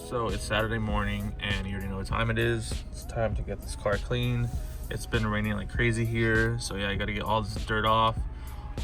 So it's Saturday morning and you already know what time it is. It's time to get this car clean. It's been raining like crazy here. So yeah, I gotta get all this dirt off,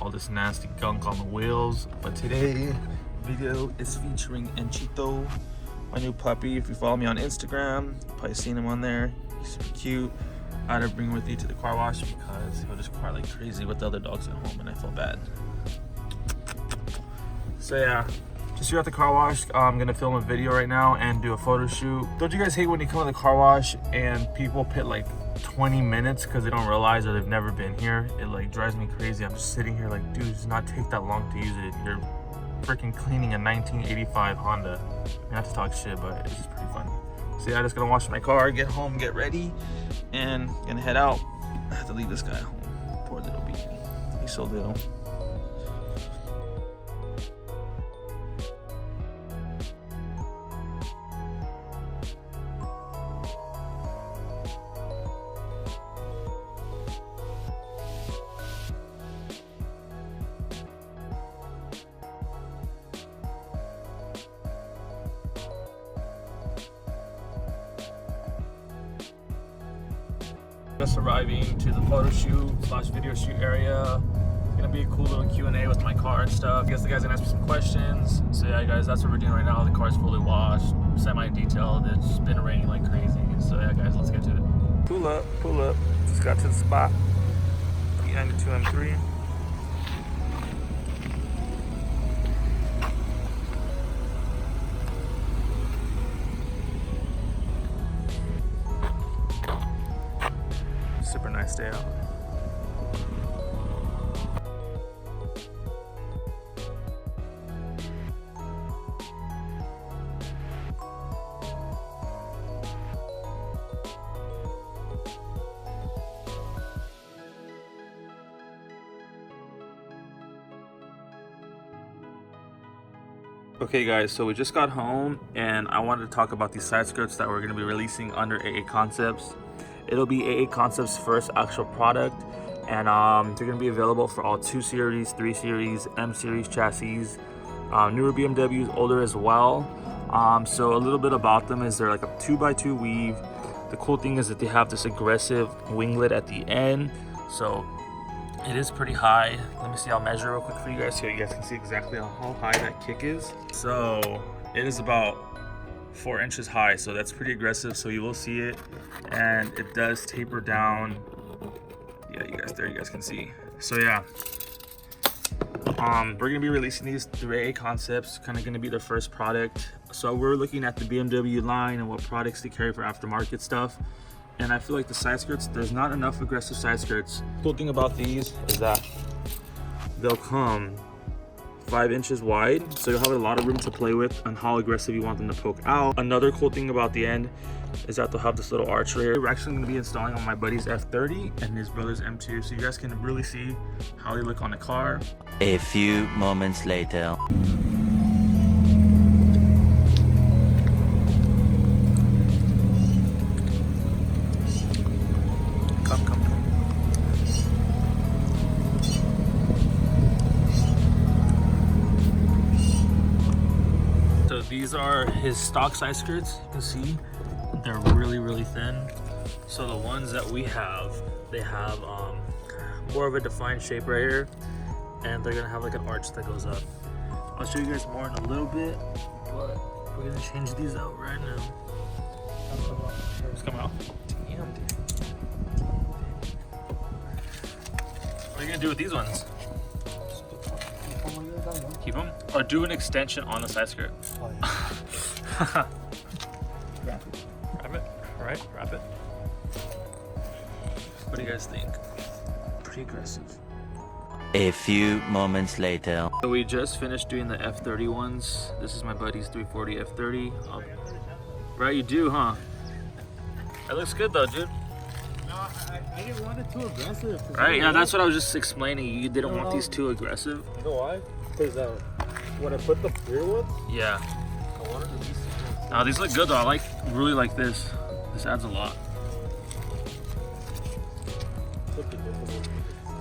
all this nasty gunk on the wheels. But today, video is featuring Enchito, my new puppy. If you follow me on Instagram, you've probably seen him on there. He's super cute. I had to bring him with you to the car wash because he'll just cry like crazy with the other dogs at home and I feel bad. So yeah, just here at the car wash. I'm gonna film a video right now and do a photo shoot. Don't you guys hate when you come to the car wash and people pit like 20 minutes because they don't realize or they've never been here? It like drives me crazy. I'm just sitting here like, dude, it does not take that long to use it. You're freaking cleaning a 1985 Honda. Not to talk shit, but it's just pretty fun. So yeah, I'm just gonna wash my car, get home, get ready, and gonna head out. I have to leave this guy at home. Poor little baby. He's so little. Just arriving to the photo shoot / video shoot area. It's gonna be a cool little Q&A with my car and stuff. I guess the guys gonna ask me some questions. So yeah, guys, that's what we're doing right now. The car's fully washed, semi-detailed. It's been raining like crazy. So yeah, guys, let's get to it. Pull up, pull up. Just got to the spot. Behind the 2M3. Super nice day out. Okay guys, so we just got home and I wanted to talk about these side skirts that we're going to be releasing under AA Concepts. It'll be AA Concepts' first actual product, and they're going to be available for all 2 Series, 3 Series, M Series chassis, newer BMWs, older as well. So a little bit about them is they're like a 2x2 weave. The cool thing is that they have this aggressive winglet at the end, so it is pretty high. Let me see, I'll measure real quick for you guys so you guys can see exactly how high that kick is. So it is about 4 inches high, so that's pretty aggressive, so you will see it, and it does taper down. Yeah, you guys can see. So yeah, we're gonna be releasing these through AA Concepts, kind of gonna be their first product. So we're looking at the BMW line and what products they carry for aftermarket stuff, and I feel like the side skirts, there's not enough aggressive side skirts. Cool thing about these is that they'll come 5 inches wide, so you'll have a lot of room to play with on how aggressive you want them to poke out. Another cool thing about the end is that they'll have this little arch right here. We're actually going to be installing on my buddy's F30 and his brother's M2, so you guys can really see how they look on the car. A few moments later. Come. So these are his stock side skirts. You can see they're really thin. So the ones that we have, they have more of a defined shape right here, and they're gonna have like an arch that goes up. I'll show you guys more in a little bit, but we're gonna change these out right now. It's coming out. Damn, dude. What are you gonna do with these ones? Keep them? Or do an extension on the side skirt? Oh, yeah. Wrap it? Alright, wrap it. What do you guys think? Pretty aggressive. A few moments later. So we just finished doing the F30 ones. This is my buddy's 340 F30. Right, you do, huh? That looks good though, dude. No, I didn't want it too aggressive. Right, yeah, that's what I was just explaining. You didn't want these too aggressive. You know why? Because when I put the rear ones, Yeah. I wanted to be simple. No, these look good though. I really like this. This adds a lot.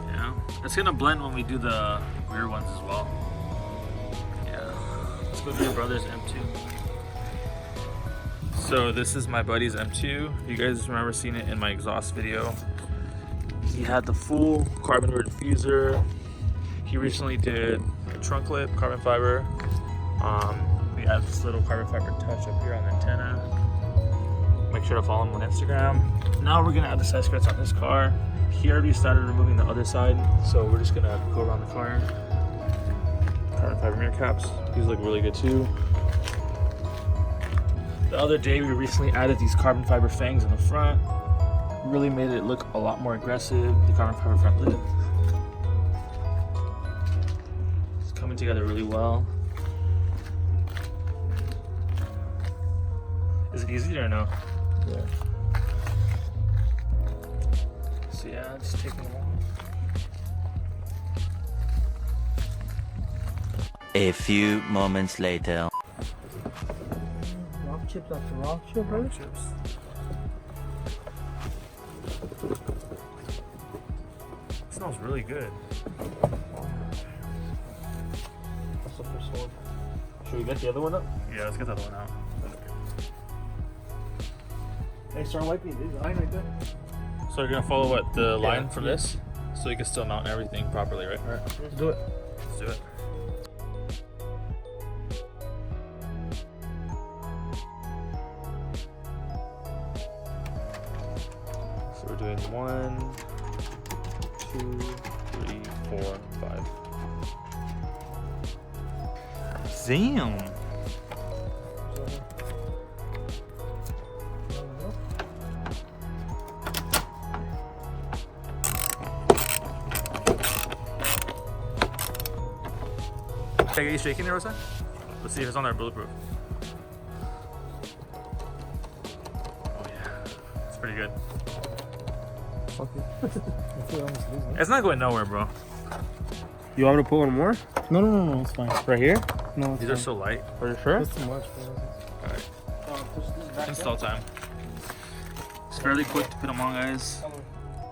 Yeah. It's gonna blend when we do the rear ones as well. Yeah. Let's go to your brother's M2. So this is my buddy's M2. You guys remember seeing it in my exhaust video. He had the full carbon diffuser. He recently did a trunk lip, carbon fiber. We have this little carbon fiber touch up here on the antenna. Make sure to follow him on Instagram. Now we're gonna add the side skirts on this car. He already started removing the other side, so we're just gonna go around the car. Carbon fiber mirror caps. These look really good too. The other day we recently added these carbon fiber fangs in the front. Really made it look a lot more aggressive. The carbon fiber front lid. It's coming together really well. Is it easy or no? Yeah. So yeah, just taking them off. A few moments later. Rock chips after rock chip, right? Chips. It smells really good. That's the first one. Should we get the other one up? Yeah, let's get the other one out. Hey, start wiping this line right there. So you're gonna follow what the line from this, so you can still mount everything properly, right? Alright, let's do it. Let's do it. So we're doing 1, 2, 3, 4, 5. Damn. Can I get you shaking there, Rosa? Let's see if it's on there bulletproof. Oh yeah, it's pretty good. Fuck it. It's not going nowhere, bro. You want me to put one more? No, it's fine. Right here? No, These are so light. Are you sure? That's too much, Alright. Install time. It's fairly quick to put them on, guys.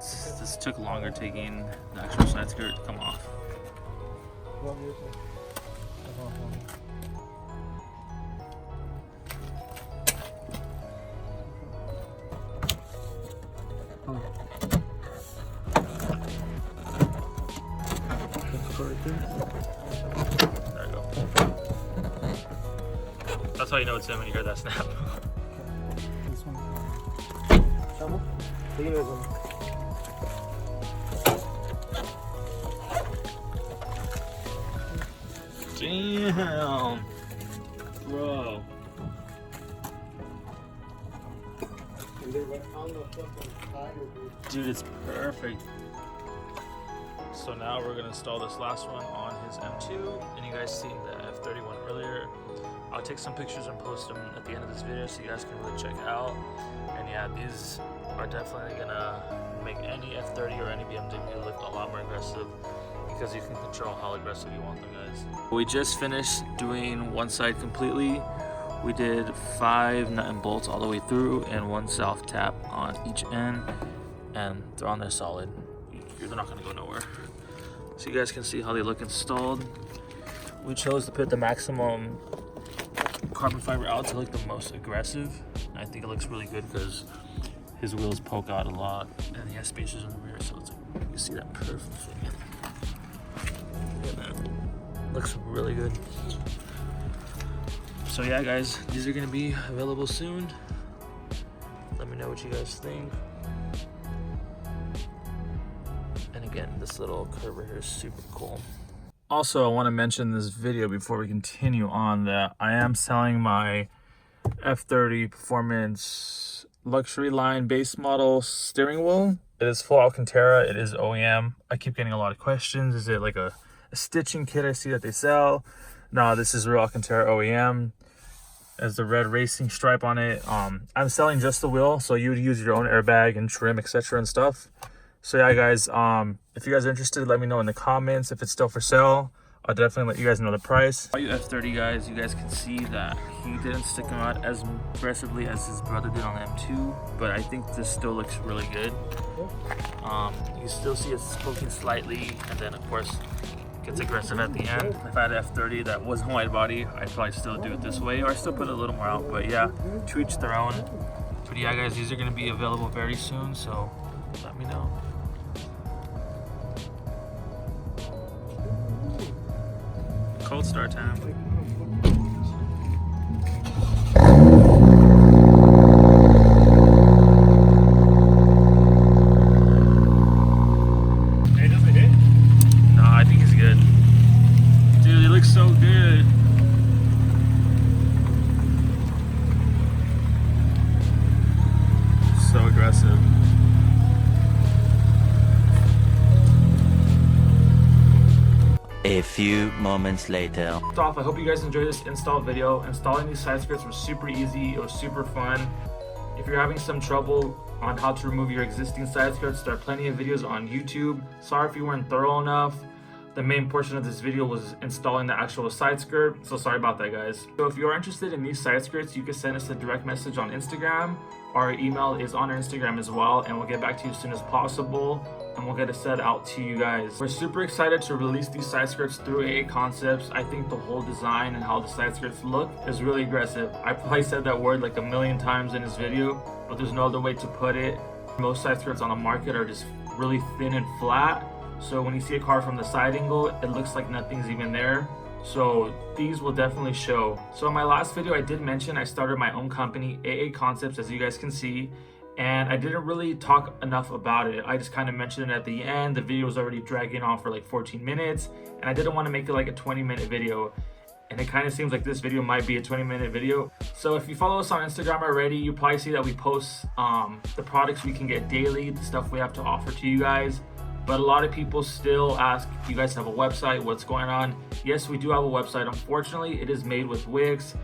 This took longer taking the actual side skirt to come off. There we go. That's how you know it's him when you hear that snap. This one. Take it as one. Damn, bro. Dude, it's perfect. So now we're gonna install this last one on his M2, and you guys seen the F31 earlier. I'll take some pictures and post them at the end of this video so you guys can really check it out. And yeah, these are definitely gonna make any F30 or any BMW look a lot more aggressive, because you can control how aggressive you want them, guys. We just finished doing one side completely. We did 5 nut and bolts all the way through and 1 self tap on each end, and they're on there solid. They're not gonna go nowhere. So you guys can see how they look installed. We chose to put the maximum carbon fiber out to look the most aggressive. And I think it looks really good because his wheels poke out a lot, and he has spacers in the rear, so it's like, you can see that perfect. Look at that. Looks really good. So yeah, guys, these are gonna be available soon. Let me know what you guys think. And again, this little curve right here is super cool. Also, I want to mention this video before we continue on that I am selling my F30 Performance luxury line base model steering wheel. It is full Alcantara. It is OEM. I keep getting a lot of questions. Is it like a stitching kit I see that they sell? No, this is real Alcantara OEM. There's the red racing stripe on it. I'm selling just the wheel, so you would use your own airbag and trim, etc. and stuff. So yeah, guys, if you guys are interested, let me know in the comments. If it's still for sale, I'll definitely let you guys know the price. All you F30 guys, you guys can see that he didn't stick him out as aggressively as his brother did on the M2, but I think this still looks really good. You still see it poking slightly, and then of course gets aggressive at the end. If I had an F30 that wasn't wide body, I'd probably still do it this way, or I still put a little more out. But yeah, to each their own. But yeah, guys, these are gonna be available very soon, so let me know. Cold start time. So good. So aggressive. A few moments later. First off, I hope you guys enjoyed this install video. Installing these side skirts was super easy. It was super fun. If you're having some trouble on how to remove your existing side skirts, there are plenty of videos on YouTube. Sorry if you weren't thorough enough. The main portion of this video was installing the actual side skirt, so sorry about that, guys. So if you're interested in these side skirts, you can send us a direct message on Instagram. Our email is on our Instagram as well, and we'll get back to you as soon as possible, and we'll get it set out to you guys. We're super excited to release these side skirts through AA Concepts. I think the whole design and how the side skirts look is really aggressive. I probably said that word like a million times in this video, but there's no other way to put it. Most side skirts on the market are just really thin and flat. So when you see a car from the side angle, it looks like nothing's even there. So these will definitely show. So in my last video, I did mention I started my own company, AA Concepts, as you guys can see. And I didn't really talk enough about it. I just kind of mentioned it at the end. The video was already dragging on for like 14 minutes. And I didn't want to make it like a 20-minute video. And it kind of seems like this video might be a 20-minute video. So if you follow us on Instagram already, you probably see that we post the products we can get daily, the stuff we have to offer to you guys. But a lot of people still ask if you guys have a website, what's going on. Yes, we do have a website. Unfortunately, it is made with Wix.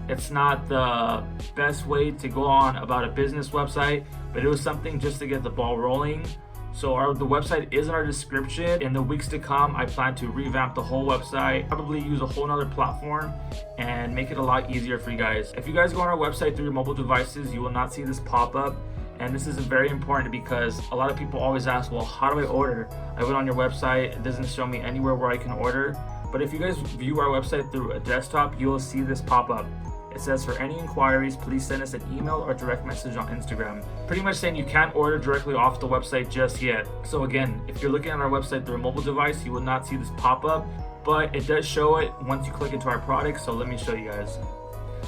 It's not the best way to go on about a business website, but it was something just to get the ball rolling. So the website is in our description. In the weeks to come, I plan to revamp the whole website, probably use a whole nother platform and make it a lot easier for you guys. If you guys go on our website through your mobile devices, you will not see this pop up. And this is very important because a lot of people always ask, well, how do I order? I went on your website, it doesn't show me anywhere where I can order. But if you guys view our website through a desktop, you will see this pop up. It says, for any inquiries, please send us an email or direct message on Instagram. Pretty much saying you can't order directly off the website just yet. So again, if you're looking at our website through a mobile device, you will not see this pop up, but it does show it once you click into our product. So let me show you guys.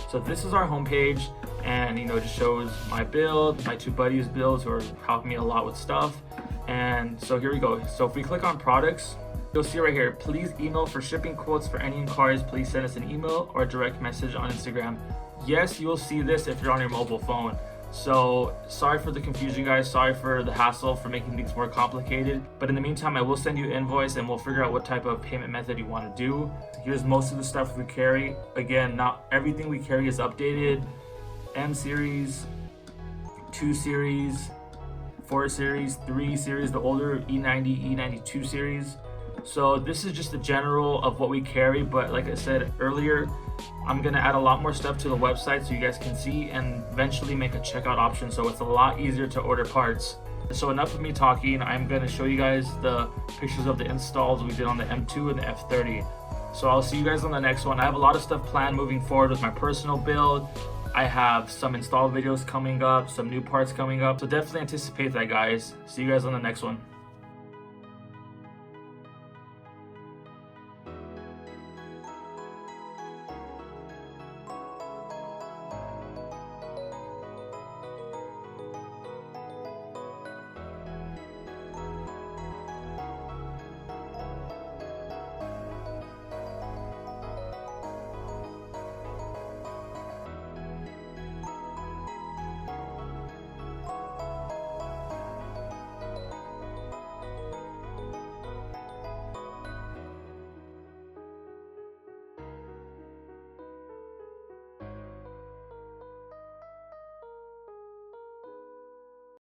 So this is our homepage, and it just shows my build, my two buddies' builds who are helping me a lot with stuff. And so here we go. So if we click on products, you'll see right here, please email for shipping quotes for any inquiries. Please send us an email or a direct message on Instagram. Yes, you will see this if you're on your mobile phone. So sorry for the confusion, guys. Sorry for the hassle for making things more complicated. But in the meantime, I will send you an invoice and we'll figure out what type of payment method you want to do. Here's most of the stuff we carry. Again, not everything we carry is updated. M series, 2 series, 4 series, 3 series, the older E90, E92 series. So this is just the general of what we carry, but like I said earlier, I'm gonna add a lot more stuff to the website so you guys can see and eventually make a checkout option so it's a lot easier to order parts. So enough of me talking, I'm gonna show you guys the pictures of the installs we did on the M2 and the F30. So I'll see you guys on the next one. I have a lot of stuff planned moving forward with my personal build. I have some install videos coming up, some new parts coming up. So definitely anticipate that, guys. See you guys on the next one.